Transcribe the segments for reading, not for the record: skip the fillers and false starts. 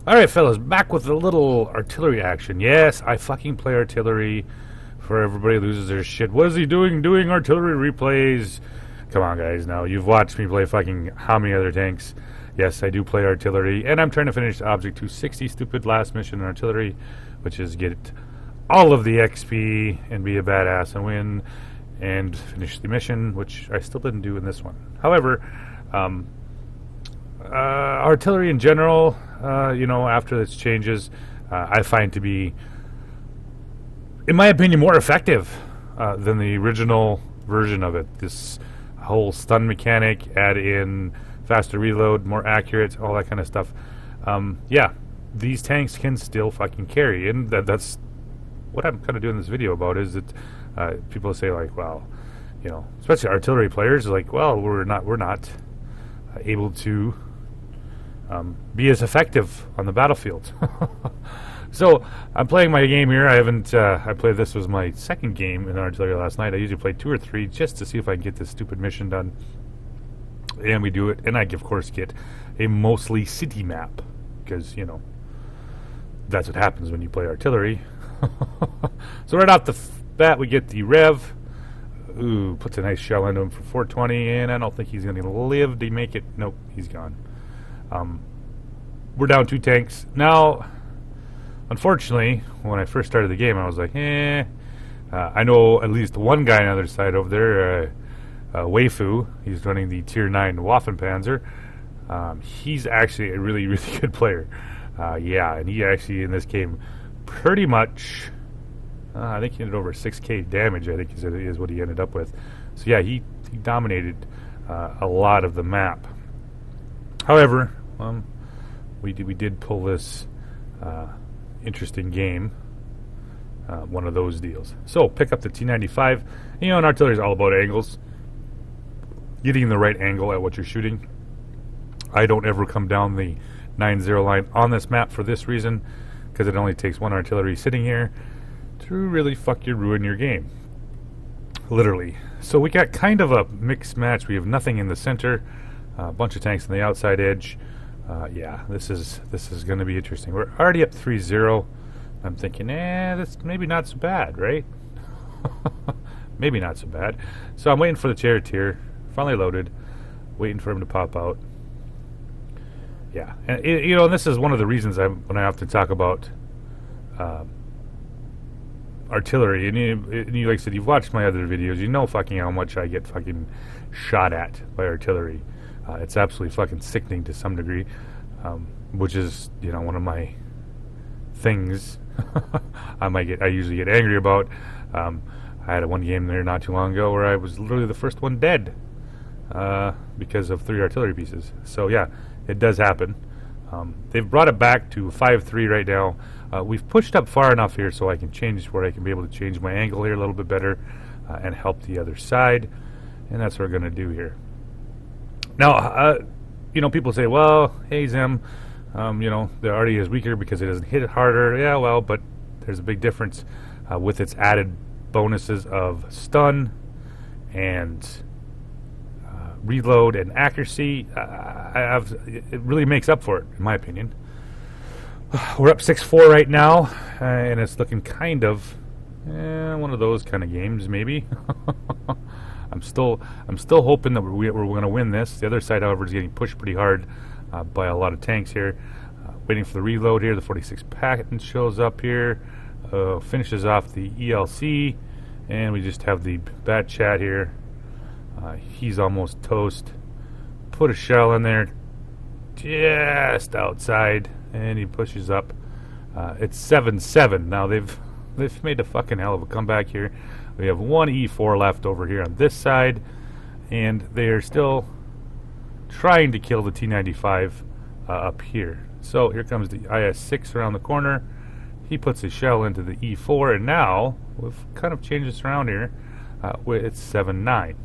Alright, fellas, back with a little artillery action. Yes, I fucking play artillery for everybody loses their shit. What is he doing artillery replays? Come on, guys, now. You've watched me play fucking how many other tanks? Yes, I do play artillery, and I'm trying to finish Object 260, stupid last mission in artillery, which is get all of the XP and be a badass and win and finish the mission, which I still didn't do in this one. However, artillery in general, after its changes, I find to be, in my opinion, more effective than the original version of it. This whole stun mechanic, add in faster reload, more accurate, all that kind of stuff. These tanks can still fucking carry, and that's what I'm kind of doing this video about. Is that people say like, well, especially artillery players, like, well, we're not able to be as effective on the battlefield. So I'm playing my game here. I played this was my second game in artillery last night. I usually play 2 or 3 just to see if I can get this stupid mission done. And we do it, and I of course get a mostly city map because that's what happens when you play artillery. So right off the bat, we get the Rev. Ooh, puts a nice shell into him for 420, and I don't think he's going to live to make it. Nope, he's gone. We're down 2 tanks. Now, unfortunately, when I first started the game, I was like, I know at least one guy on the other side over there, Weifu. He's running the Tier 9 Waffenpanzer. He's actually a really, really good player. And he actually, in this game, pretty much, I think he ended over 6k damage, I think is what he ended up with. So yeah, he dominated a lot of the map. However, we did pull this interesting game, one of those deals. So pick up the T95. And artillery is all about angles, getting the right angle at what you're shooting. I don't ever come down the 9-0 line on this map for this reason, because it only takes one artillery sitting here to really ruin your game, literally. So we got kind of a mixed match. We have nothing in the center, a bunch of tanks on the outside edge. This is going to be interesting. We're already up 3-0. I'm thinking, that's maybe not so bad, right? Maybe not so bad. So I'm waiting for the charioteer, finally loaded, waiting for him to pop out. Yeah, and and this is one of the reasons when I have to talk about artillery, and you like I said, you've watched my other videos, you know fucking how much I get fucking shot at by artillery. It's absolutely fucking sickening to some degree, which is one of my things I usually get angry about. I had one game there not too long ago where I was literally the first one dead because of 3 artillery pieces. So yeah, it does happen. They've brought it back to 5-3 right now. We've pushed up far enough here so I can change where I can be able to change my angle here a little bit better and help the other side, and that's what we're going to do here. Now, people say, well, hey, Zim, the Arty is weaker because it doesn't hit it harder. Yeah, well, but there's a big difference with its added bonuses of stun and reload and accuracy. It really makes up for it, in my opinion. We're up 6-4 right now, and it's looking kind of one of those kind of games, maybe. I'm still hoping that we're going to win this. The other side, however, is getting pushed pretty hard by a lot of tanks here. Waiting for the reload here. The 46 Patton shows up here, finishes off the ELC, and we just have the bat chat here. He's almost toast. Put a shell in there just outside, and he pushes up. It's 7-7. Now they've made a fucking hell of a comeback here. We have one E4 left over here on this side, and they are still trying to kill the T95 up here. So here comes the IS-6 around the corner. He puts his shell into the E4, and now we've kind of changed this around here. It's 7-9.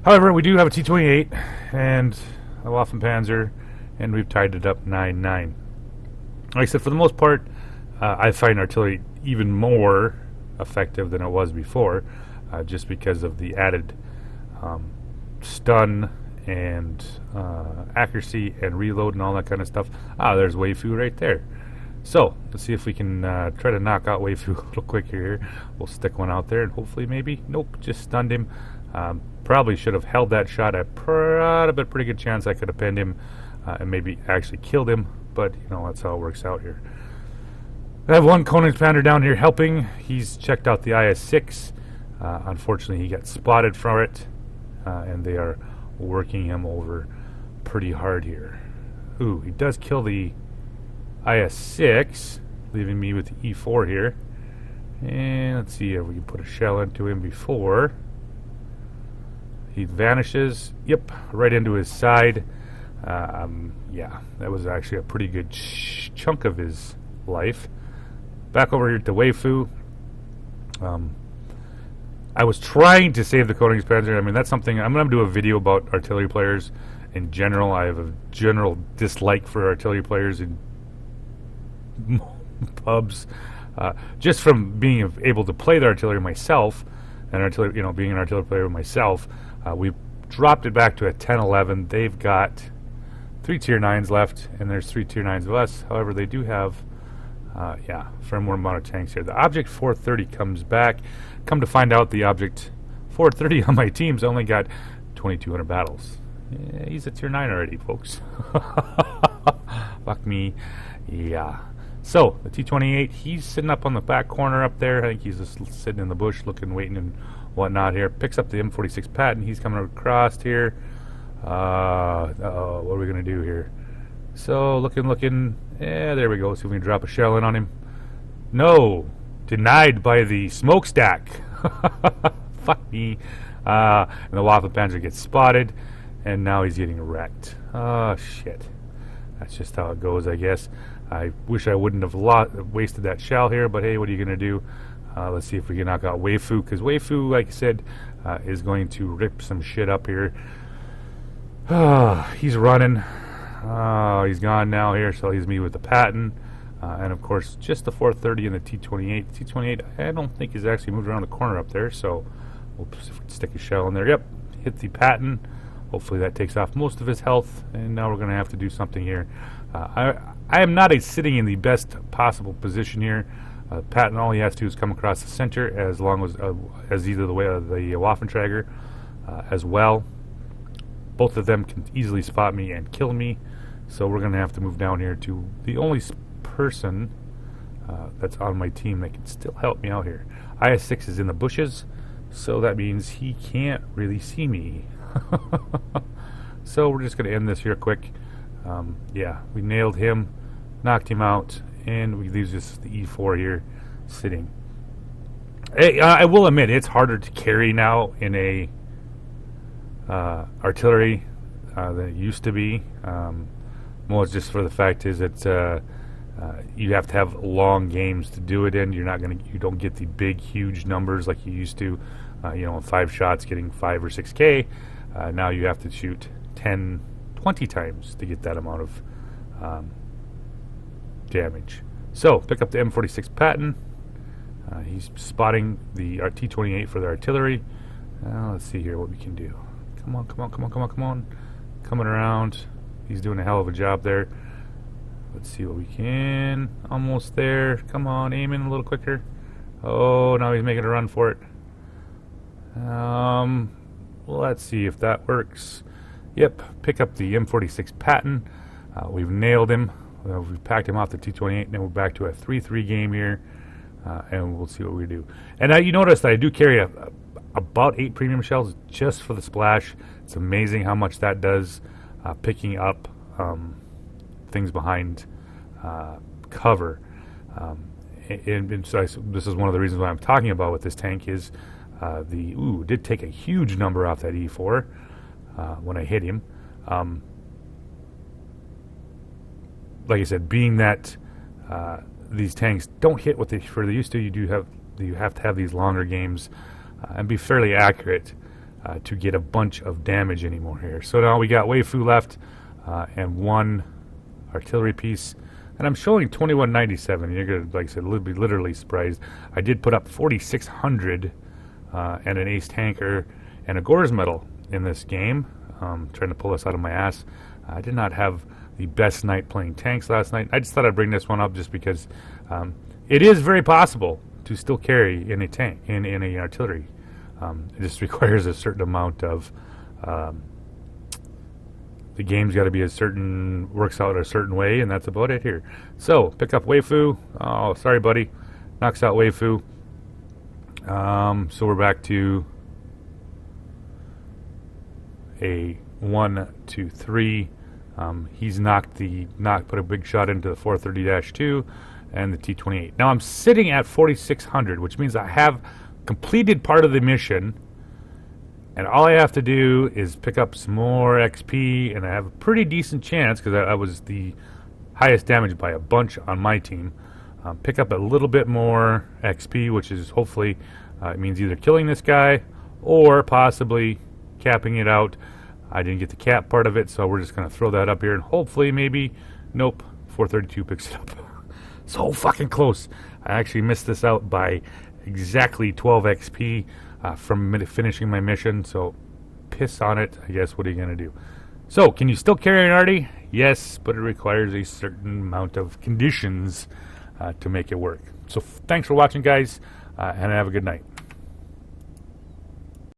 However, we do have a T-28 and a Waffenpanzer, and we've tied it up 9-9. Like I said, for the most part, I find artillery even more effective than it was before, just because of the added stun and accuracy and reload and all that kind of stuff. Ah, there's Weifu right there. So let's see if we can try to knock out Weifu a little quicker here. We'll stick one out there and hopefully maybe, nope, just stunned him. Probably should have held that shot. I had a pretty good chance I could have pinned him and maybe actually killed him, but you know, that's how it works out here. I have one Koningspander down here helping. He's checked out the IS-6. Unfortunately, he got spotted for it, and they are working him over pretty hard here. Ooh, he does kill the IS-6, leaving me with the E4 here. And let's see if we can put a shell into him before he vanishes. Yep, right into his side. Yeah, that was actually a pretty good chunk of his life. Back over here to Weifu. I was trying to save the Koningspanzer. I mean, that's something I'm going to do a video about artillery players in general. I have a general dislike for artillery players in pubs, just from being able to play the artillery myself, and artillery, you know, being an artillery player myself. We've dropped it back to a 10-11. They've got 3 tier 9s left, and there's 3 tier 9s less. However, they do have, yeah, fair more amount of tanks here. The Object 430 comes back. Come to find out, the Object 430 on my team's only got 2,200 battles. Yeah, he's a tier 9 already, folks. Fuck me. Yeah. So, the T-28, he's sitting up on the back corner up there. I think he's just sitting in the bush, looking, waiting, and whatnot here. Picks up the M46 Patton. He's coming across here. Uh-oh, what are we going to do here? So, looking. Yeah, there we go. See if we can drop a shell in on him. No! Denied by the smokestack. Fuck me. And the Waffenpanzer gets spotted, and now he's getting wrecked. Oh, shit. That's just how it goes, I guess. I wish I wouldn't have wasted that shell here, but hey, what are you going to do? Let's see if we can knock out Weifu, because Weifu, like I said, is going to rip some shit up here. He's running. He's gone now here, so he's me with the Patton. And of course, just the 430 and the T-28. The T-28, I don't think he's actually moved around the corner up there, so we'll stick a shell in there. Yep, hit the Patton. Hopefully that takes off most of his health, and now we're going to have to do something here. I am not sitting in the best possible position here. Patton, all he has to do is come across the center, as long as either the way of the Waffentrager as well. Both of them can easily spot me and kill me, so we're going to have to move down here to the only person that's on my team that can still help me out here. IS-6 is in the bushes, so that means he can't really see me. So we're just going to end this here quick. Yeah, we nailed him, knocked him out, and we leave just the E4 here sitting. Hey, I will admit, it's harder to carry now in a artillery than it used to be. Well, it's just for the fact is that you have to have long games to do it in. You don't get the big, huge numbers like you used to. You know, 5 shots getting 5 or 6K. Now you have to shoot 10, 20 times to get that amount of damage. So, pick up the M46 Patton. He's spotting the T-28 for the artillery. Let's see here what we can do. Come on. Coming around. He's doing a hell of a job there. Let's see what we can. Almost there. Come on, aim in a little quicker. Oh, now he's making a run for it. Well, let's see if that works. Yep, pick up the M46 Patton. We've nailed him. We've packed him off the T-28. Now we're back to a 3-3 game here, and we'll see what we do. And you notice that I do carry about 8 premium shells just for the splash. It's amazing how much that does, picking up things behind cover. And so this is one of the reasons why I'm talking about with this tank is did take a huge number off that E4 when I hit him. Like I said, being that these tanks don't hit what they used to, you have to have these longer games and be fairly accurate to get a bunch of damage anymore here. So now we got Weifu left and 1 artillery piece, and I'm showing 2197. You're gonna, like I said, be literally surprised. I did put up 4,600 and an ace tanker and a Gores medal in this game. trying to pull this out of my ass. I did not have the best night playing tanks last night. I just thought I'd bring this one up just because it is very possible to still carry in a tank, in a artillery. It just requires a certain amount of the game's got to be works out a certain way, and that's about it here. So, pick up Weifu. Oh, sorry, buddy. Knocks out Weifu. So we're back to a 1, 2, 3. He's put a big shot into the 430-2 and the T-28. Now I'm sitting at 4,600, which means I have completed part of the mission, and all I have to do is pick up some more XP, and I have a pretty decent chance, because I was the highest damage by a bunch on my team. Pick up a little bit more XP, which is hopefully it means either killing this guy or possibly capping it out. I didn't get the cap part of it, so we're just going to throw that up here, and hopefully maybe, nope, 432 picks it up. So fucking close. I actually missed this out by exactly 12 XP from finishing my mission, so piss on it, I guess. What are you going to do? So, can you still carry an Arty? Yes, but it requires a certain amount of conditions to make it work. So, thanks for watching, guys, and have a good night.